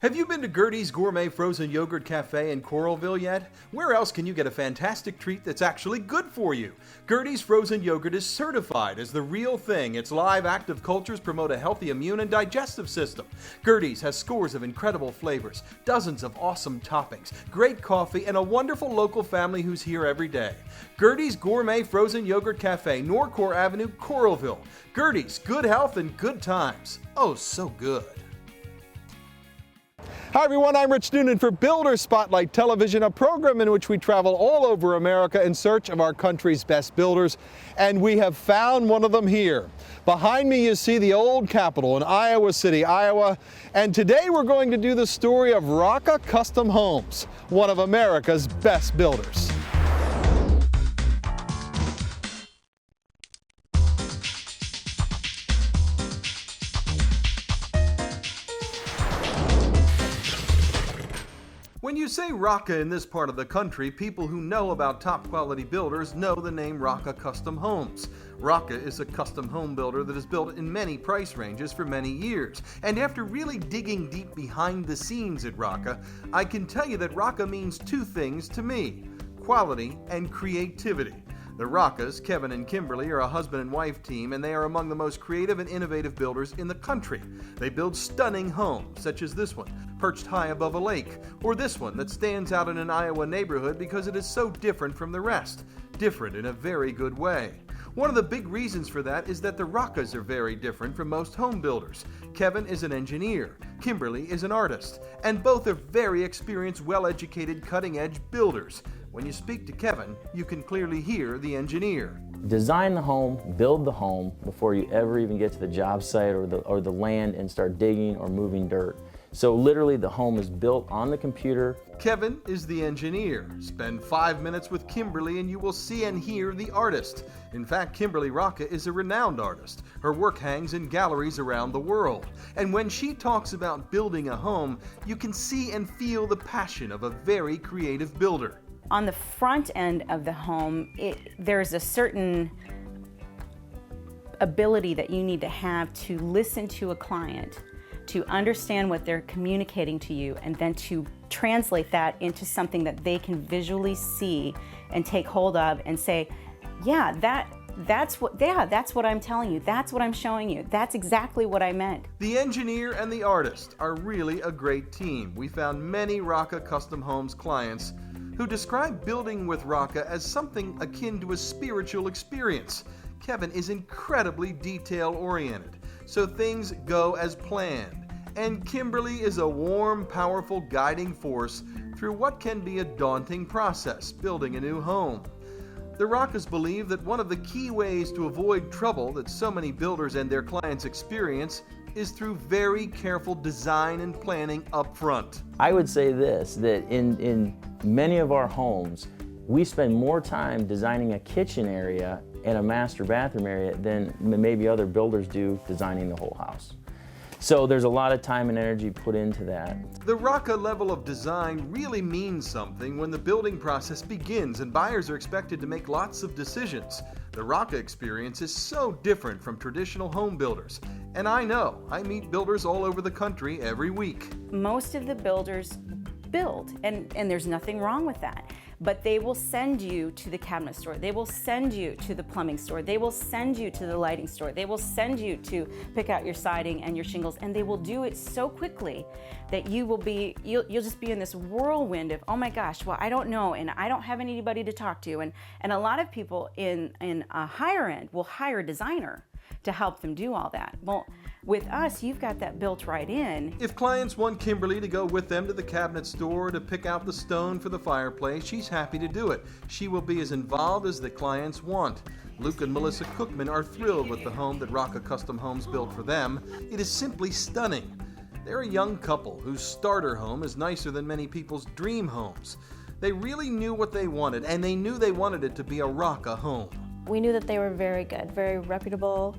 Have you been to Gertie's Gourmet Frozen Yogurt Cafe in Coralville yet? Where else can you get a fantastic treat that's actually good for you? Gertie's Frozen Yogurt is certified as the real thing. Its live active cultures promote a healthy immune and digestive system. Gertie's has scores of incredible flavors, dozens of awesome toppings, great coffee, and a wonderful local family who's here every day. Gertie's Gourmet Frozen Yogurt Cafe, Norcor Avenue, Coralville. Gertie's, good health and good times. Oh, so good. Hi everyone, I'm Rich Noonan for Builder Spotlight Television, a program in which we travel all over America in search of our country's best builders, and we have found one of them here. Behind me you see the old Capitol in Iowa City, Iowa, and today we're going to do the story of Rocca Custom Homes, one of America's best builders. When you say Rocca in this part of the country, people who know about top quality builders know the name Rocca Custom Homes. Rocca is a custom home builder that has built in many price ranges for many years. And after really digging deep behind the scenes at Rocca, I can tell you that Rocca means two things to me: quality and creativity. The Roccas, Kevin and Kimberly, are a husband and wife team, and they are among the most creative and innovative builders in the country. They build stunning homes, such as this one, perched high above a lake, or this one that stands out in an Iowa neighborhood because it is so different from the rest. Different in a very good way. One of the big reasons for that is that the Roccas are very different from most home builders. Kevin is an engineer, Kimberly is an artist, and both are very experienced, well-educated, cutting-edge builders. When you speak to Kevin, you can clearly hear the engineer. Design the home, build the home before you ever even get to the job site or the land and start digging or moving dirt. So literally the home is built on the computer. Kevin is the engineer. Spend 5 minutes with Kimberly and you will see and hear the artist. In fact, Kimberly Rocca is a renowned artist. Her work hangs in galleries around the world. And when she talks about building a home, you can see and feel the passion of a very creative builder. On the front end of the home, there's a certain ability that you need to have to listen to a client, to understand what they're communicating to you, and then to translate that into something that they can visually see and take hold of and say, yeah, that's what I'm telling you. That's what I'm showing you. That's exactly what I meant. The engineer and the artist are really a great team. We found many Rocca Custom Homes clients who describe building with Rocca as something akin to a spiritual experience. Kevin is incredibly detail-oriented, so things go as planned. And Kimberly is a warm, powerful guiding force through what can be a daunting process, building a new home. The Roccas believe that one of the key ways to avoid trouble that so many builders and their clients experience is through very careful design and planning up front. I would say this, that in many of our homes, we spend more time designing a kitchen area and a master bathroom area than maybe other builders do designing the whole house. So there's a lot of time and energy put into that. The Rocca level of design really means something when the building process begins and buyers are expected to make lots of decisions. The Rocca experience is so different from traditional home builders. And I know, I meet builders all over the country every week. Most of the builders build, and there's nothing wrong with that. But they will send you to the cabinet store. They will send you to the plumbing store. They will send you to the lighting store. They will send you to pick out your siding and your shingles, and they will do it so quickly that you'll just be in this whirlwind of, oh my gosh, well, I don't know, and I don't have anybody to talk to. And a lot of people in a higher end will hire a designer to help them do all that. Well, with us, you've got that built right in. If clients want Kimberly to go with them to the cabinet store to pick out the stone for the fireplace, she's happy to do it. She will be as involved as the clients want. Luke and Melissa Cookman are thrilled with the home that Rocca Custom Homes built for them. It is simply stunning. They're a young couple whose starter home is nicer than many people's dream homes. They really knew what they wanted, and they knew they wanted it to be a Rocca home. We knew that they were very good, very reputable,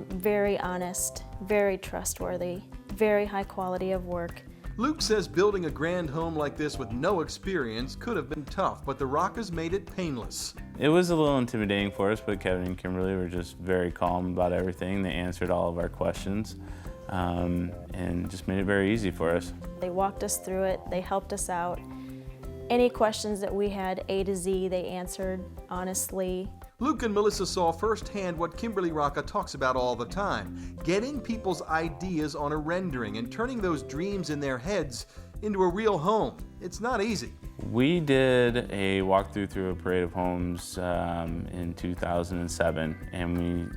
very honest, very trustworthy, very high quality of work. Luke says building a grand home like this with no experience could have been tough, but the Roccas made it painless. It was a little intimidating for us, but Kevin and Kimberly were just very calm about everything. They answered all of our questions. and just made it very easy for us. They walked us through it, they helped us out. Any questions that we had, A to Z, they answered honestly. Luke and Melissa saw firsthand what Kimberly Rocca talks about all the time, getting people's ideas on a rendering and turning those dreams in their heads into a real home. It's not easy. We did a walkthrough through a parade of homes in 2007, and we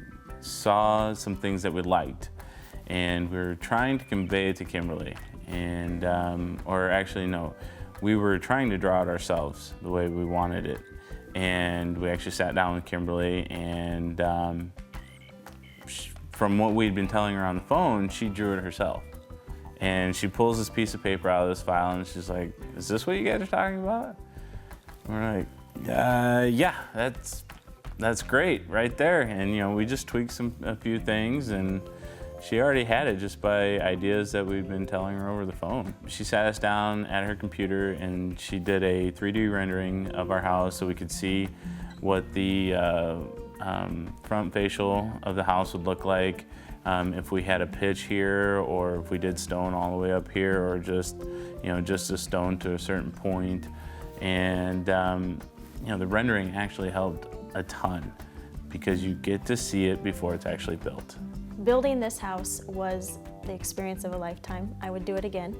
saw some things that we liked, and we were trying to convey it to Kimberly, and or actually no, we were trying to draw it ourselves the way we wanted it, and we actually sat down with Kimberly, and from what we'd been telling her on the phone, she drew it herself. And she pulls this piece of paper out of this file and she's like, "Is this what you guys are talking about?" And we're like, yeah, that's great right there. And you know, we just tweaked a few things, and she already had it just by ideas that we've been telling her over the phone. She sat us down at her computer and she did a 3D rendering of our house so we could see what the front facial of the house would look like. If we had a pitch here, or if we did stone all the way up here, or just a stone to a certain point. And the rendering actually helped a ton because you get to see it before it's actually built. Building this house was the experience of a lifetime. I would do it again.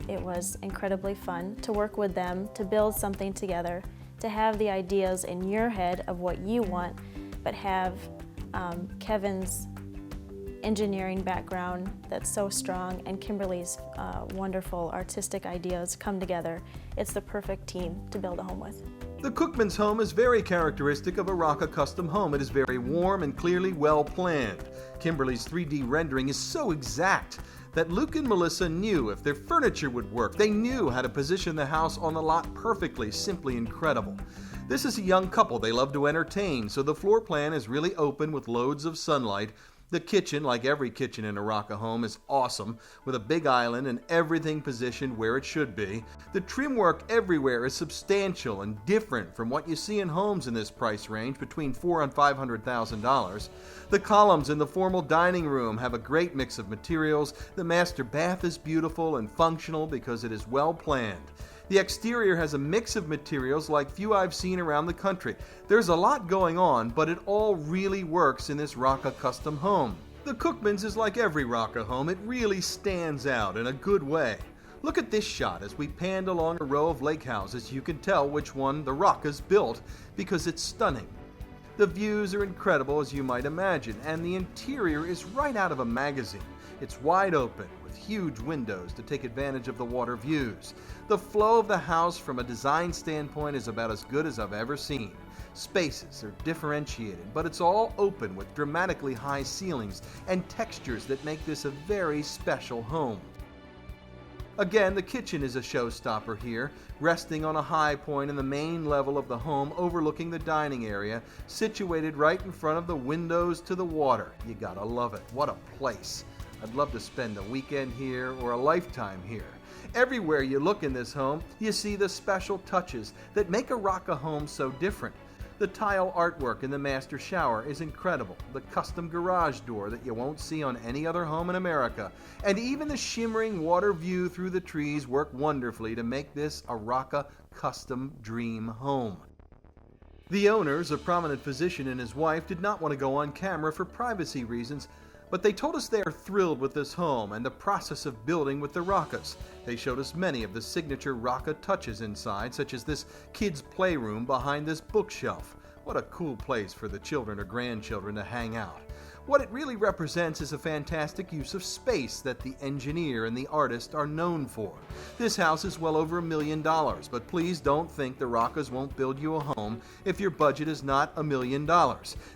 It was incredibly fun to work with them, to build something together, to have the ideas in your head of what you want, but have Kevin's engineering background that's so strong and Kimberly's wonderful artistic ideas come together. It's the perfect team to build a home with. The Cookman's home is very characteristic of a Rocca custom home. It is very warm and clearly well planned. Kimberly's 3D rendering is so exact that Luke and Melissa knew if their furniture would work. They knew how to position the house on the lot perfectly, simply incredible. This is a young couple. They love to entertain, so the floor plan is really open with loads of sunlight. The kitchen, like every kitchen in a Rocca home, is awesome, with a big island and everything positioned where it should be. The trim work everywhere is substantial and different from what you see in homes in this price range, between $400,000 and $500,000. The columns in the formal dining room have a great mix of materials. The master bath is beautiful and functional because it is well planned. The exterior has a mix of materials like few I've seen around the country. There's a lot going on, but it all really works in this Rocca custom home. The Cookman's is like every Rocca home. It really stands out in a good way. Look at this shot as we panned along a row of lake houses. You can tell which one the Rocca's built because it's stunning. The views are incredible, as you might imagine, and the interior is right out of a magazine. It's wide open with huge windows to take advantage of the water views. The flow of the house from a design standpoint is about as good as I've ever seen. Spaces are differentiated, but it's all open with dramatically high ceilings and textures that make this a very special home. Again, the kitchen is a showstopper here, resting on a high point in the main level of the home overlooking the dining area, situated right in front of the windows to the water. You gotta love it. What a place. I'd love to spend a weekend here or a lifetime here. Everywhere you look in this home, you see the special touches that make a Rocca home so different. The tile artwork in the master shower is incredible. The custom garage door that you won't see on any other home in America. And even the shimmering water view through the trees work wonderfully to make this a Rocca custom dream home. The owners, a prominent physician and his wife, did not want to go on camera for privacy reasons, but they told us they are thrilled with this home and the process of building with the Roccas. They showed us many of the signature Rocca touches inside, such as this kids' playroom behind this bookshelf. What a cool place for the children or grandchildren to hang out. What it really represents is a fantastic use of space that the engineer and the artist are known for. This house is well over $1 million, but please don't think the Roccas won't build you a home if your budget is not $1 million.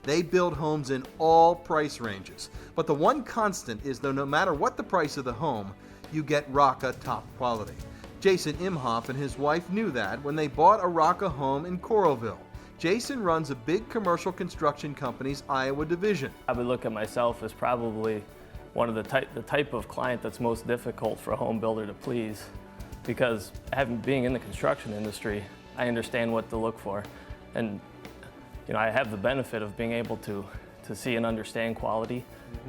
They build homes in all price ranges, but the one constant is that no matter what the price of the home, you get Rocca top quality. Jason Imhoff and his wife knew that when they bought a Rocca home in Coralville. Jason runs a big commercial construction company's Iowa division. I would look at myself as probably one of the type of client that's most difficult for a home builder to please, because being in the construction industry, I understand what to look for, and I have the benefit of being able to to see and understand quality.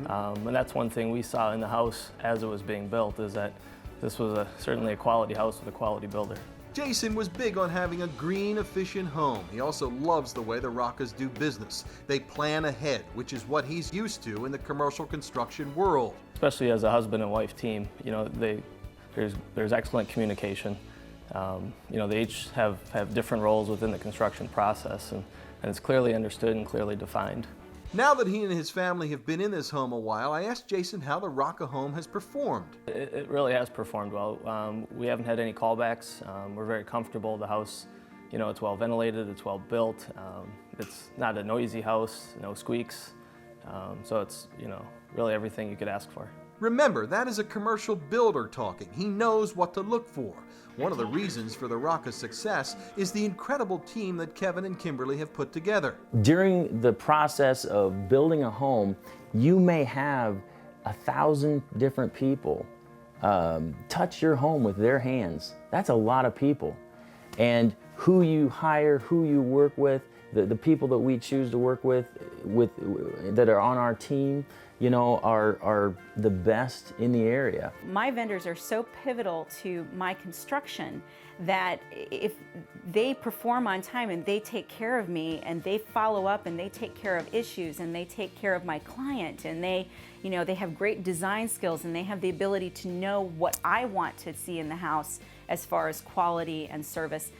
And that's one thing we saw in the house as it was being built, is that this was certainly a quality house with a quality builder. Jason was big on having a green, efficient home. He also loves the way the Rockas do business. They plan ahead, which is what he's used to in the commercial construction world. Especially as a husband and wife team, you know, there's excellent communication. You know, they each have different roles within the construction process, and it's clearly understood and clearly defined. Now that he and his family have been in this home a while, I asked Jason how the Rocka home has performed. It really has performed well. We haven't had any callbacks. We're very comfortable. The house, you know, it's well ventilated, it's well built. It's not a noisy house, no squeaks. So it's, you know, really everything you could ask for. Remember, that is a commercial builder talking. He knows what to look for. One of the reasons for the Rocka's success is the incredible team that Kevin and Kimberly have put together. During the process of building a home, you may have 1,000 different people touch your home with their hands. That's a lot of people. And who you hire, who you work with, the people that we choose to work with that are on our team, you know, are the best in the area. My vendors are so pivotal to my construction that if they perform on time and they take care of me and they follow up and they take care of issues and they take care of my client and they, you know, they have great design skills and they have the ability to know what I want to see in the house as far as quality and service,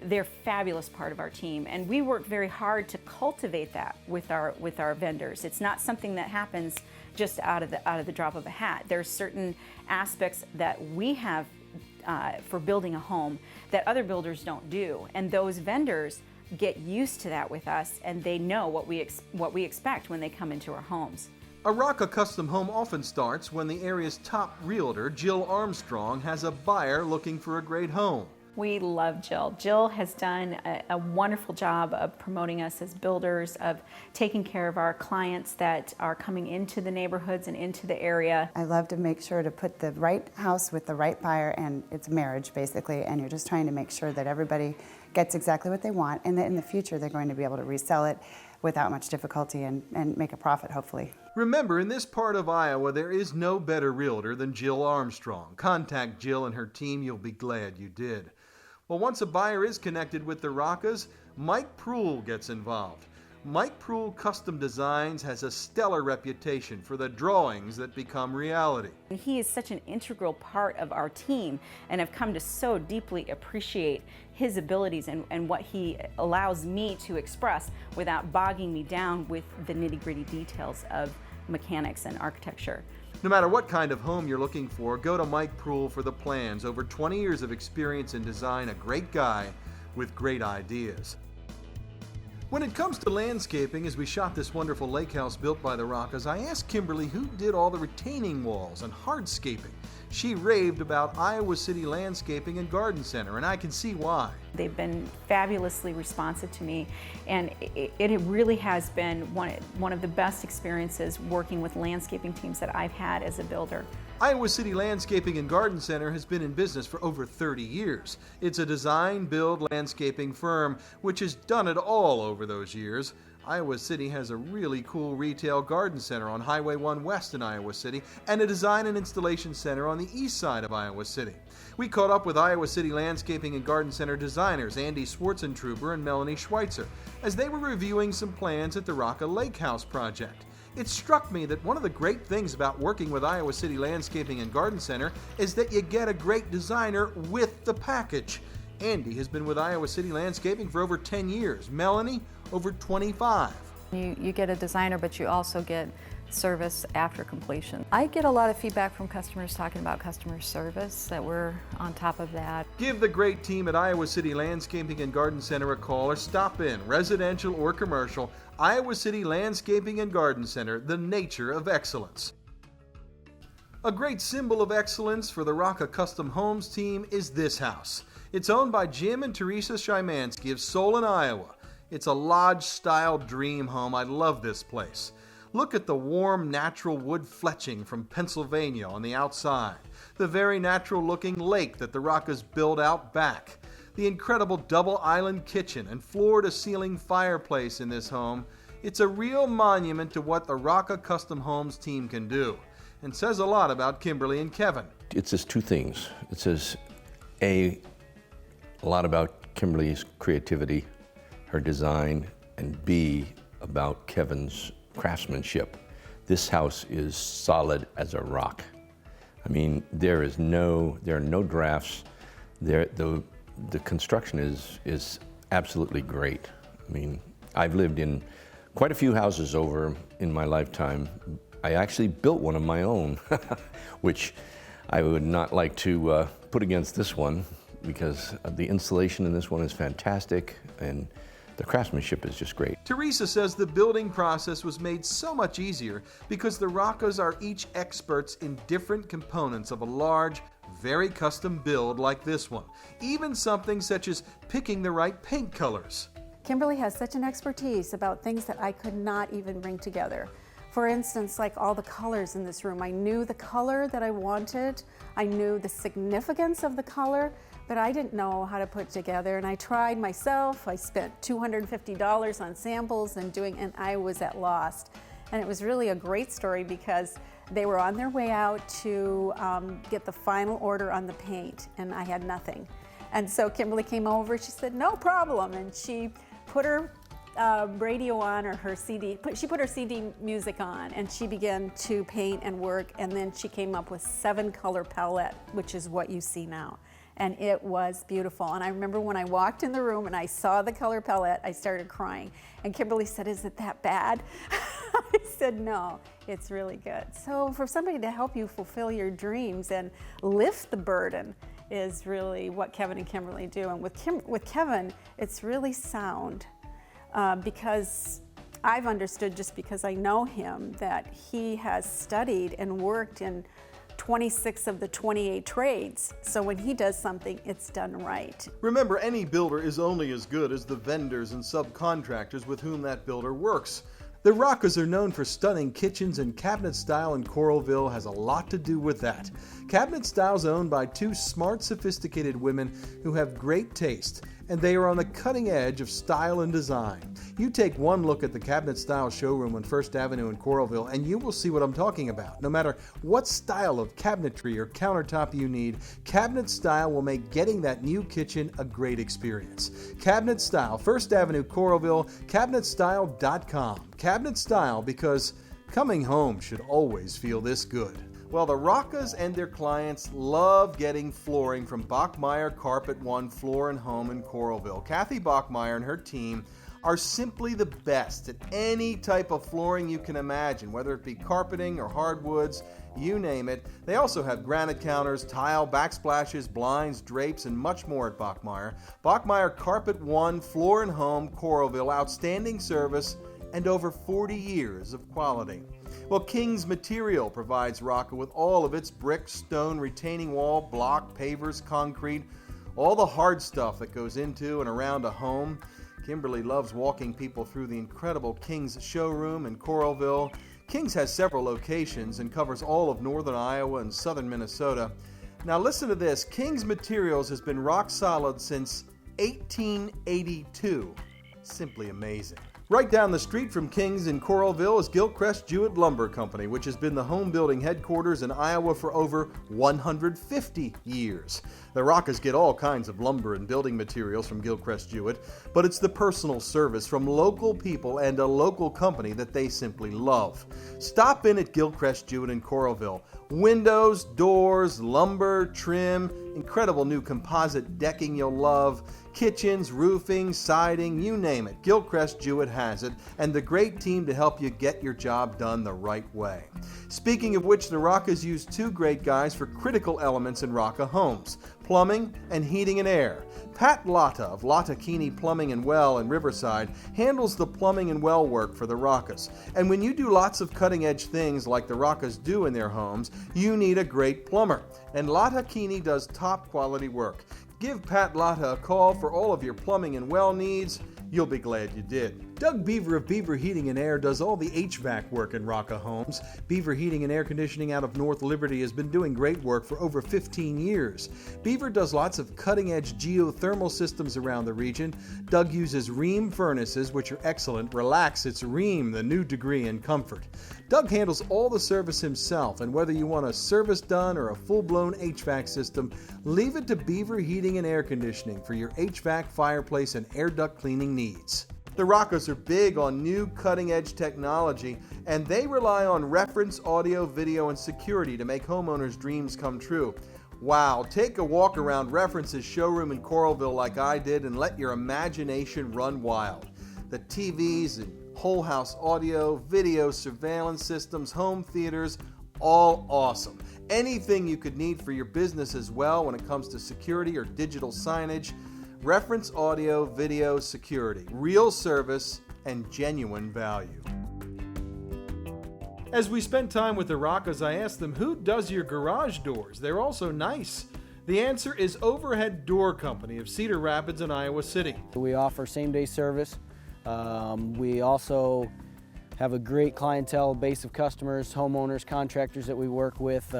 they're a fabulous part of our team, and we work very hard to cultivate that with our vendors. It's not something that happens just out of the drop of a hat. There's certain aspects that we have for building a home that other builders don't do, and those vendors get used to that with us, and they know what we expect when they come into our homes. A Rocka custom home often starts when the area's top realtor, Jill Armstrong, has a buyer looking for a great home. We love Jill. Jill has done a wonderful job of promoting us as builders, of taking care of our clients that are coming into the neighborhoods and into the area. I love to make sure to put the right house with the right buyer, and it's marriage basically, and you're just trying to make sure that everybody gets exactly what they want, and that in the future they're going to be able to resell it without much difficulty and make a profit, hopefully. Remember, in this part of Iowa, there is no better realtor than Jill Armstrong. Contact Jill and her team. You'll be glad you did. Well, once a buyer is connected with the Rockas, Mike Proul gets involved. Mike Proul Custom Designs has a stellar reputation for the drawings that become reality. He is such an integral part of our team, and I've come to so deeply appreciate his abilities and what he allows me to express without bogging me down with the nitty-gritty details of mechanics and architecture. No matter what kind of home you're looking for, go to Mike Proul for the plans. Over 20 years of experience in design, a great guy with great ideas. When it comes to landscaping, as we shot this wonderful lake house built by the Rockas, I asked Kimberly who did all the retaining walls and hardscaping. She raved about Iowa City Landscaping and Garden Center, and I can see why. They've been fabulously responsive to me, and it really has been one of the best experiences working with landscaping teams that I've had as a builder. Iowa City Landscaping and Garden Center has been in business for over 30 years. It's a design, build, landscaping firm which has done it all over those years. Iowa City has a really cool retail garden center on Highway 1 West in Iowa City and a design and installation center on the east side of Iowa City. We caught up with Iowa City Landscaping and Garden Center designers Andy Schwartzentruber and Melanie Schweitzer as they were reviewing some plans at the Rocka Lake House project. It struck me that one of the great things about working with Iowa City Landscaping and Garden Center is that you get a great designer with the package. Andy has been with Iowa City Landscaping for over 10 years. Melanie, over 25. You get a designer, but you also get service after completion. I get a lot of feedback from customers talking about customer service, that we're on top of that. Give the great team at Iowa City Landscaping and Garden Center a call or stop in, residential or commercial. Iowa City Landscaping and Garden Center, the nature of excellence. A great symbol of excellence for the Rocka Custom Homes team is this house. It's owned by Jim and Teresa Szymanski of Solon, Iowa. It's a lodge-style dream home. I love this place. Look at the warm, natural wood fletching from Pennsylvania on the outside. The very natural-looking lake that the Rockas build out back. The incredible double-island kitchen and floor-to-ceiling fireplace in this home. It's a real monument to what the Rocca Custom Homes team can do, and says a lot about Kimberly and Kevin. It says two things. It says, a lot about Kimberly's creativity, her design, and B, about Kevin's craftsmanship. This house is solid as a rock. I mean, there are no drafts. The construction is absolutely great. I mean, I've lived in quite a few houses over in my lifetime. I actually built one of my own, which I would not like to put against this one, because the installation in this one is fantastic and the craftsmanship is just great. Teresa says the building process was made so much easier because the Roccas are each experts in different components of a large, very custom build like this one. Even something such as picking the right paint colors. Kimberly has such an expertise about things that I could not even bring together. For instance, like all the colors in this room. I knew the color that I wanted. I knew the significance of the color, but I didn't know how to put it together. And I tried myself. I spent $250 on samples and I was at loss. And it was really a great story because they were on their way out to get the final order on the paint, and I had nothing. And so Kimberly came over, she said, no problem. And she put her radio on, or her CD, she put her CD music on, and she began to paint and work, and then she came up with 7-color palette, which is what you see now. And it was beautiful. And I remember when I walked in the room and I saw the color palette, I started crying. And Kimberly said, is it that bad? I said, no, it's really good. So for somebody to help you fulfill your dreams and lift the burden is really what Kevin and Kimberly do. And with Kevin, it's really sound. Because I've understood, just because I know him, that he has studied and worked in 26 of the 28 trades. So when he does something, it's done right. Remember, any builder is only as good as the vendors and subcontractors with whom that builder works. The Roccas are known for stunning kitchens, and Cabinet Style in Coralville has a lot to do with that. Cabinet Style is owned by two smart, sophisticated women who have great taste, and they are on the cutting edge of style and design. You take one look at the Cabinet Style showroom on 1st Avenue in Coralville and you will see what I'm talking about. No matter what style of cabinetry or countertop you need, Cabinet Style will make getting that new kitchen a great experience. Cabinet Style, 1st Avenue, Coralville, cabinetstyle.com. Cabinet Style, because coming home should always feel this good. Well, the Roccas and their clients love getting flooring from Bachmeyer Carpet One Floor and Home in Coralville. Kathy Bachmeyer and her team are simply the best at any type of flooring you can imagine, whether it be carpeting or hardwoods, you name it. They also have granite counters, tile, backsplashes, blinds, drapes, and much more at Bachmeyer. Bachmeyer Carpet One Floor and Home, Coralville, outstanding service and over 40 years of quality. Well, King's Material provides Rocka with all of its brick, stone, retaining wall, block, pavers, concrete, all the hard stuff that goes into and around a home. Kimberly loves walking people through the incredible King's showroom in Coralville. King's has several locations and covers all of northern Iowa and southern Minnesota. Now listen to this, King's Materials has been rock solid since 1882. Simply amazing. Right down the street from King's in Coralville is Gilchrist Jewett Lumber Company, which has been the home building headquarters in Iowa for over 150 years. The Roccas get all kinds of lumber and building materials from Gilchrist Jewett, but it's the personal service from local people and a local company that they simply love. Stop in at Gilchrist Jewett in Coralville. Windows, doors, lumber, trim, incredible new composite decking you'll love, kitchens, roofing, siding, you name it. Gilchrist Jewett has it, and the great team to help you get your job done the right way. Speaking of which, the Roccas use two great guys for critical elements in Rocca homes: plumbing and heating and air. Pat Lotta of Lotta Keeney Plumbing and Well in Riverside handles the plumbing and well work for the Roccas. And when you do lots of cutting-edge things like the Roccas do in their homes, you need a great plumber. And Lotta Keeney does top-quality work. Give Pat Lotta a call for all of your plumbing and well needs. You'll be glad you did. Doug Beaver of Beaver Heating and Air does all the HVAC work in Rocca Homes. Beaver Heating and Air Conditioning out of North Liberty has been doing great work for over 15 years. Beaver does lots of cutting-edge geothermal systems around the region. Doug uses Rheem furnaces, which are excellent. Relax, it's Rheem, the new degree in comfort. Doug handles all the service himself, and whether you want a service done or a full-blown HVAC system, leave it to Beaver Heating and Air Conditioning for your HVAC, fireplace, and air duct cleaning needs. The Rockas are big on new cutting-edge technology, and they rely on reference audio, video, and security to make homeowners' dreams come true. Wow, take a walk around Reference's showroom in Coralville like I did and let your imagination run wild. The TVs and whole house audio, video, surveillance systems, home theaters, all awesome. Anything you could need for your business as well when it comes to security or digital signage. Reference audio, video, security, real service, and genuine value. As we spent time with the Rockas, I asked them, who does your garage doors? They're also nice. The answer is Overhead Door Company of Cedar Rapids and Iowa City. We offer same-day service. We also have a great clientele base of customers, homeowners, contractors that we work with.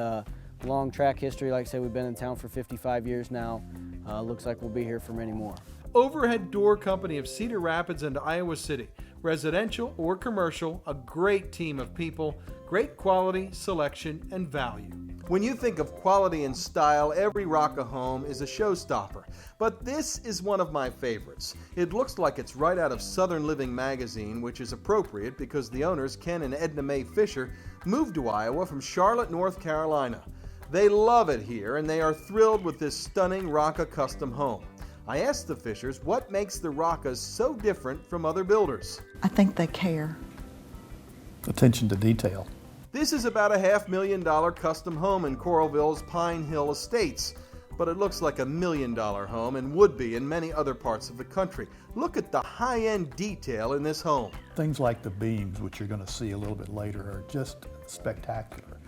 Long track history. Like I said, we've been in town for 55 years now. Looks like we'll be here for many more. Overhead Door Company of Cedar Rapids and Iowa City. Residential or commercial, a great team of people, great quality, selection, and value. When you think of quality and style, every Rocca home is a showstopper. But this is one of my favorites. It looks like it's right out of Southern Living magazine, which is appropriate because the owners, Ken and Edna Mae Fisher, moved to Iowa from Charlotte, North Carolina. They love it here, and they are thrilled with this stunning Rocca custom home. I asked the Fishers what makes the Rockas so different from other builders. I think they care. Attention to detail. This is about a $500,000 custom home in Coralville's Pine Hill Estates, but it looks like $1 million home and would be in many other parts of the country. Look at the high-end detail in this home. Things like the beams, which you're going to see a little bit later, are just spectacular.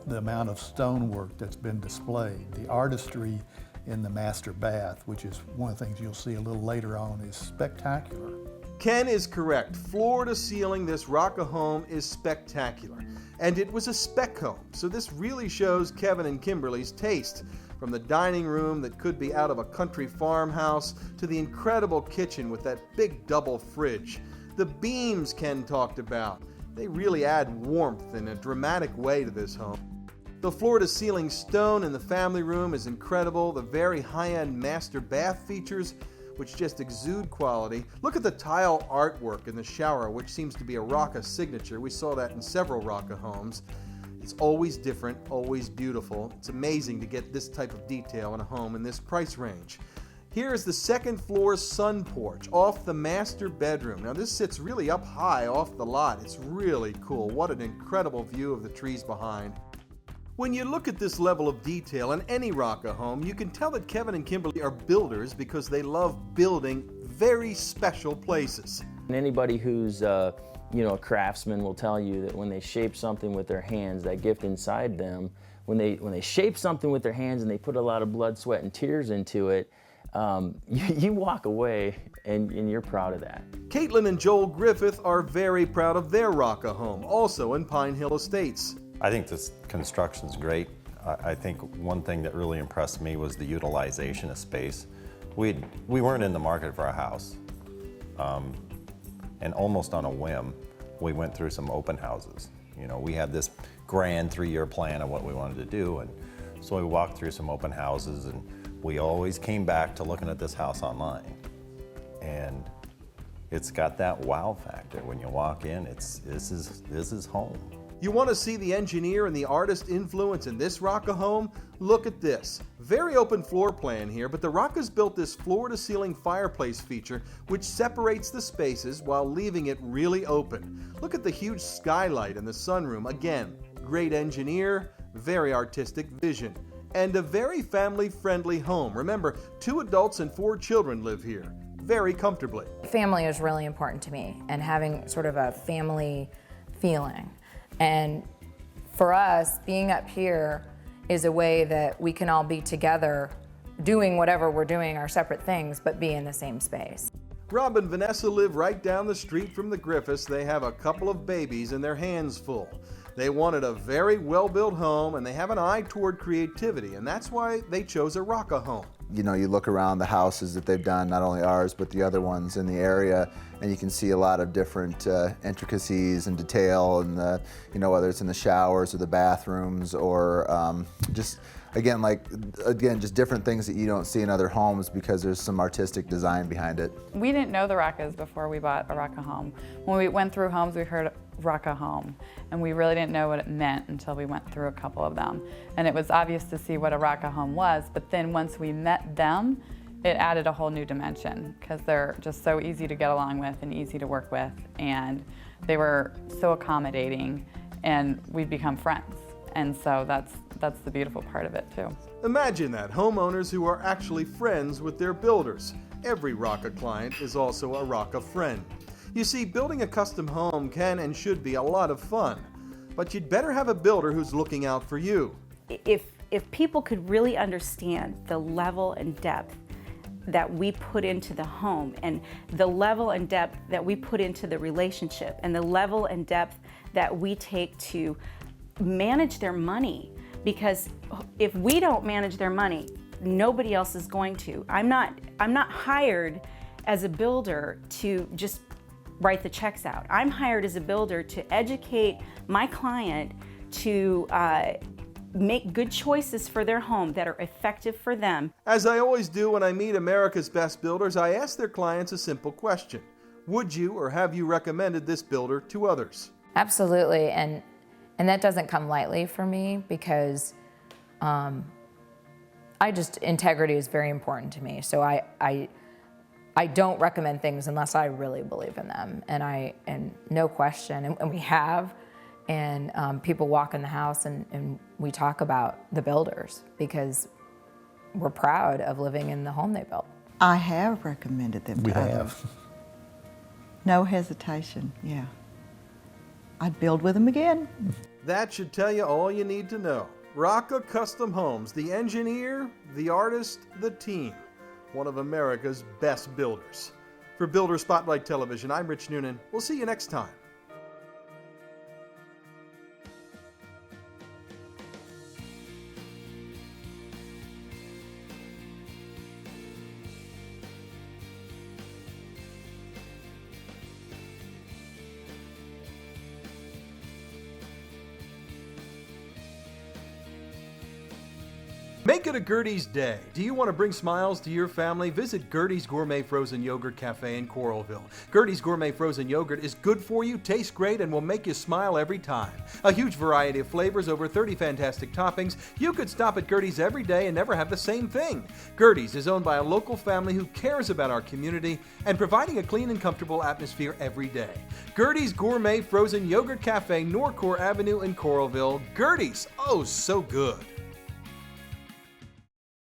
The amount of stonework that's been displayed, the artistry in the master bath, which is one of the things you'll see a little later on, is spectacular. Ken is correct. Floor to ceiling, this Rocca home is spectacular. And it was a spec home, so this really shows Kevin and Kimberly's taste. From the dining room that could be out of a country farmhouse to the incredible kitchen with that big double fridge. The beams Ken talked about. They really add warmth in a dramatic way to this home. The floor-to-ceiling stone in the family room is incredible. The very high-end master bath features, which just exude quality. Look at the tile artwork in the shower, which seems to be a Rocca signature. We saw that in several Rocca homes. It's always different, always beautiful. It's amazing to get this type of detail in a home in this price range. Here is the second floor sun porch off the master bedroom. Now this sits really up high off the lot. It's really cool. What an incredible view of the trees behind. When you look at this level of detail in any Rocca home, you can tell that Kevin and Kimberly are builders because they love building very special places. And anybody who's a craftsman will tell you that when they shape something with their hands, that gift inside them, when they shape something with their hands and they put a lot of blood, sweat, and tears into it, you walk away and you're proud of that. Caitlin and Joel Griffith are very proud of their Rocca home, also in Pine Hill Estates. I think this construction's great. I think one thing that really impressed me was the utilization of space. We weren't in the market for a house, and almost on a whim, we went through some open houses. You know, we had this grand 3-year plan of what we wanted to do, and so we walked through some open houses, and we always came back to looking at this house online. And it's got that wow factor. When you walk in, this is home. You want to see the engineer and the artist influence in this Rocca home? Look at this. Very open floor plan here, but the Rockas built this floor-to-ceiling fireplace feature which separates the spaces while leaving it really open. Look at the huge skylight in the sunroom. Again, great engineer, very artistic vision, and a very family-friendly home. Remember, 2 adults and 4 children live here, very comfortably. Family is really important to me, and having sort of a family feeling. And for us, being up here is a way that we can all be together doing whatever we're doing, our separate things, but be in the same space. Rob and Vanessa live right down the street from the Griffiths. They have a couple of babies and their hands full. They wanted a very well-built home, and they have an eye toward creativity, and that's why they chose a Rocca home. You know, you look around the houses that they've done, not only ours, but the other ones in the area, and you can see a lot of different intricacies and detail, and you know, whether it's in the showers or the bathrooms, or just just different things that you don't see in other homes because there's some artistic design behind it. We didn't know the Roccas before we bought a Rocca home. When we went through homes, we heard Rocca home, and we really didn't know what it meant until we went through a couple of them. And it was obvious to see what a Rocca home was, but then once we met them, it added a whole new dimension because they're just so easy to get along with and easy to work with, and they were so accommodating, and we've become friends. And so that's the beautiful part of it too. Imagine that, homeowners who are actually friends with their builders. Every Rocca client is also a Rocca friend. You see, building a custom home can and should be a lot of fun, but you'd better have a builder who's looking out for you. If people could really understand the level and depth that we put into the home, and the level and depth that we put into the relationship, and the level and depth that we take to manage their money, because if we don't manage their money, nobody else is going to. I'm not hired as a builder to just write the checks out. I'm hired as a builder to educate my client to make good choices for their home that are effective for them. As I always do when I meet America's best builders, I ask their clients a simple question. Would you or have you recommended this builder to others? Absolutely, and that doesn't come lightly for me because integrity is very important to me. So I don't recommend things unless I really believe in them, and no question, and we have, and people walk in the house and we talk about the builders because we're proud of living in the home they built. I have recommended them to others. No hesitation, yeah. I'd build with them again. That should tell you all you need to know. Rocca Custom Homes, the engineer, the artist, the team. One of America's best builders. For Builder Spotlight Television, I'm Rich Noonan. We'll see you next time. Make it a Gertie's day. Do you want to bring smiles to your family? Visit Gertie's Gourmet Frozen Yogurt Cafe in Coralville. Gertie's Gourmet Frozen Yogurt is good for you, tastes great, and will make you smile every time. A huge variety of flavors, over 30 fantastic toppings. You could stop at Gertie's every day and never have the same thing. Gertie's is owned by a local family who cares about our community and providing a clean and comfortable atmosphere every day. Gertie's Gourmet Frozen Yogurt Cafe, Norcore Avenue in Coralville. Gertie's, oh so good.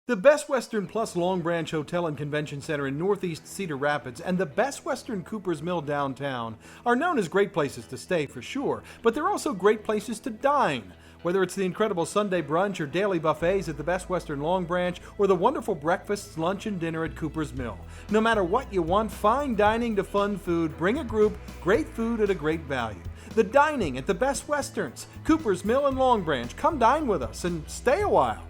The Best Western Plus Long Branch Hotel and Convention Center in Northeast Cedar Rapids and the Best Western Cooper's Mill downtown are known as great places to stay for sure, but they're also great places to dine. Whether it's the incredible Sunday brunch or daily buffets at the Best Western Long Branch or the wonderful breakfasts, lunch, and dinner at Cooper's Mill. No matter what you want, fine dining to fun food, bring a group, great food at a great value. The dining at the Best Westerns, Cooper's Mill and Long Branch. Come dine with us and stay a while.